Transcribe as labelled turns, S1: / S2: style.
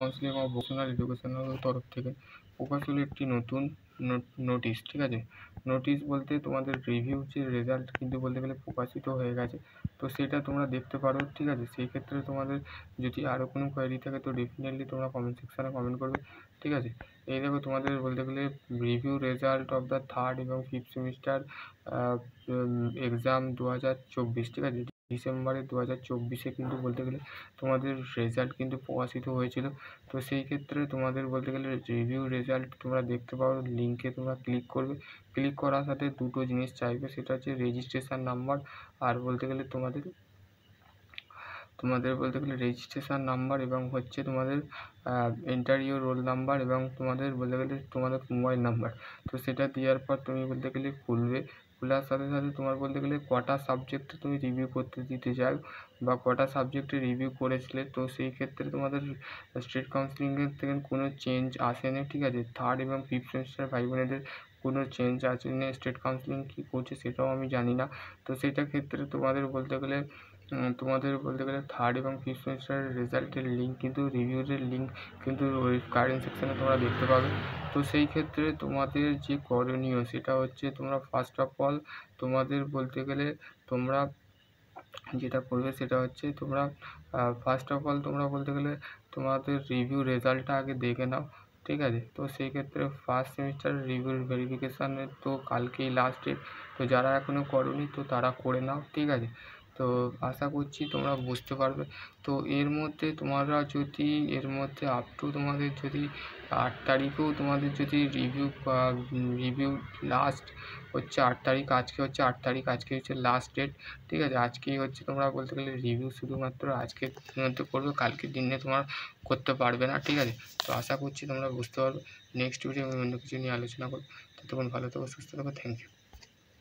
S1: Counselling of vocational এডুকেশনের তরফ থেকে প্রকাশ হলো একটি নতুন নোটিশ। ঠিক আছে, নোটিশ বলতে তোমাদের রিভিউ যে রেজাল্ট কিন্তু বলতে গেলে প্রকাশিত হয়ে গেছে, তো সেটা তোমরা দেখতে পারো। ঠিক আছে, সেই ক্ষেত্রে তোমাদের যদি আরও কোনো কোয়ারি থাকে তো ডেফিনেটলি তোমরা কমেন্ট সেকশানে কমেন্ট করবে। ঠিক আছে, এই দেখো তোমাদের বলতে গেলে review result of the third এবং ফিফথ সেমিস্টার এক্সাম 2024। ঠিক আছে, ডিসেম্বরের 2024 কিন্তু বলতে গেলে তোমাদের রেজাল্ট কিন্তু প্রকাশিত হয়েছিল। তো সেই ক্ষেত্রে তোমাদের বলতে গেলে রিভিউ রেজাল্ট তোমরা দেখতে পারো, লিঙ্কে তোমরা ক্লিক করবে। ক্লিক করার সাথে দুটো জিনিস চাইবে, সেটা হচ্ছে রেজিস্ট্রেশন নাম্বার আর বলতে গেলে তোমাদের বলতে গেলে রেজিস্ট্রেশন নাম্বার এবং হচ্ছে তোমাদের এন্টার ইউর রোল নাম্বার এবং তোমাদের বলতে গেলে তোমাদের মোবাইল নাম্বার। তো সেটা দেওয়ার পর তুমি বলতে গেলে খুলবে। খোলার সাথে সাথে তোমার বলতে গেলে কটা সাবজেক্টে তুমি রিভিউ করতে দিতে চাও বা কটা সাবজেক্টে রিভিউ করেছিলে, তো সেই ক্ষেত্রে তোমাদের স্টেট কাউন্সিলিংয়ের থেকে কোনো চেঞ্জ আসেনি। ঠিক আছে, থার্ড এবং ফিফথ সেমিস্টার ভাই বোনেদের কোনো চেঞ্জ আসেনি। স্টেট কাউন্সিলিং কী করছে সেটাও আমি জানি না। তো সেটার ক্ষেত্রে তোমাদের বলতে গেলে থার্ড এবং ফিফথ সেমিস্টারের রেজাল্টের লিঙ্ক কিন্তু রিভিউয়ের লিঙ্ক কিন্তু ওই কারেন্ট সেকশানে তোমরা দেখতে পাবে। তো সেই ক্ষেত্রে তোমাদের যে করণীয় সেটা হচ্ছে তোমরা ফার্স্ট অফ অল তোমাদের বলতে গেলে তোমরা যেটা করবে সেটা হচ্ছে তোমরা ফার্স্ট অফ অল তোমরা বলতে গেলে তোমাদের রিভিউ রেজাল্টটা আগে দেখে নাও। ঠিক আছে, তো সেই ক্ষেত্রে ফার্স্ট সেমিস্টার রিভিউ ভেরিফিকেশানের তো কালকেই লাস্ট ডেট। তো যারা এখনও করোনি তো তারা করে নাও। ঠিক আছে, তো আশা করছি তোমরা বুঝতে পারবে। তো এর মধ্যে তোমরা যদি আপ টু তোমাদের যদি 8 তারিখেও তোমাদের যদি রিভিউ লাস্ট হচ্ছে 8 তারিখ, আজকে হচ্ছে 8 তারিখ, আজকে হচ্ছে লাস্ট ডেট। ঠিক আছে, আজকেই হচ্ছে তোমরা বলতে গেলে রিভিউ শুধুমাত্র আজকের মধ্যে করবে, কালকের দিনে তোমরা করতে পারবে না। ঠিক আছে, তো আশা করছি তোমরা বুঝতে পারবে। নেক্সট ভিডিও আমি অন্য কিছু নিয়ে আলোচনা করব। ততক্ষণ ভালো থেকো, সুস্থ থেকো, থ্যাংক ইউ।